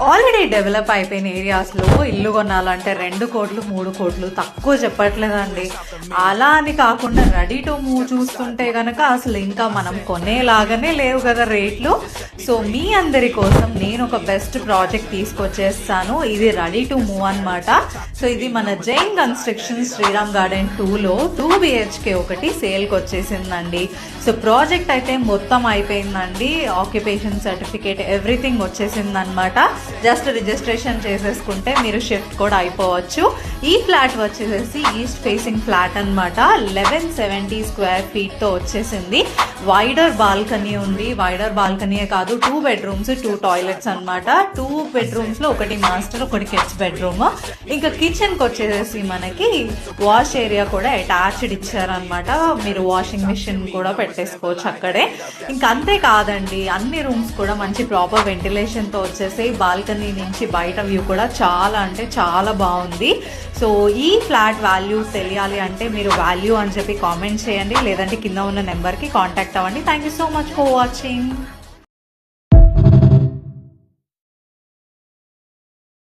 Already develop అయిపోయిన ఏరియాస్లో ఇల్లు కొనాలంటే 2 కోట్లు 3 కోట్లు తక్కువ చెప్పట్లేదండి. అలా అని కాకుండా రెడీ టు మూవ్ చూస్తుంటే కనుక అసలు ఇంకా మనం కొనేలాగానే లేవు కదా రేట్లు. సో మీ అందరి కోసం నేను ఒక బెస్ట్ ప్రాజెక్ట్ తీసుకొచ్చేస్తాను. ఇది రెడీ టు మూవ్ అనమాట. సో ఇది మన జైన్ కన్స్ట్రక్షన్ శ్రీరామ్ గార్డెన్ 2లో 2 BHK ఒకటి సేల్కి వచ్చేసిందండి. సో ప్రాజెక్ట్ అయితే మొత్తం అయిపోయిందండి. ఆక్యుపేషన్ సర్టిఫికేట్ ఎవ్రీథింగ్ వచ్చేసింది అనమాట. జస్ట్ రిజిస్ట్రేషన్ చేసేసుకుంటే మీరు షిఫ్ట్ కూడా అయిపోవచ్చు. ఈ ఫ్లాట్ వచ్చేసి ఈస్ట్ ఫేసింగ్ ఫ్లాట్ అనమాట. 1170 స్క్వేర్ ఫీట్తో వచ్చేసింది. వైడర్ బాల్కనీ ఉంది. వైడర్ బాల్కనీయే కాదు, 2 బెడ్రూమ్స్ 2 టాయిలెట్స్ అనమాట. 2 బెడ్రూమ్స్లో ఒకటి మాస్టర్ ఒకటి కిడ్స్ బెడ్రూమ్. ఇంకా కిచెన్కి వచ్చేసి మనకి వాష్ ఏరియా కూడా అటాచ్డ్ ఇచ్చారనమాట. మీరు వాషింగ్ మిషన్ కూడా పెట్టేసుకోవచ్చు అక్కడే. ఇంకా అంతే కాదండి, అన్ని రూమ్స్ కూడా మంచి ప్రాపర్ వెంటిలేషన్తో వచ్చేసి బాల్కనీ నుంచి బయట వ్యూ కూడా చాలా అంటే చాలా బాగుంది. సో ఈ ఫ్లాట్ వాల్యూ తెలియాలి అంటే మీరు వాల్యూ అని చెప్పి కామెంట్ చేయండి, లేదంటే కింద ఉన్న నెంబర్కి కాంటాక్ట్ అవ్వండి. Thank you so much for watching.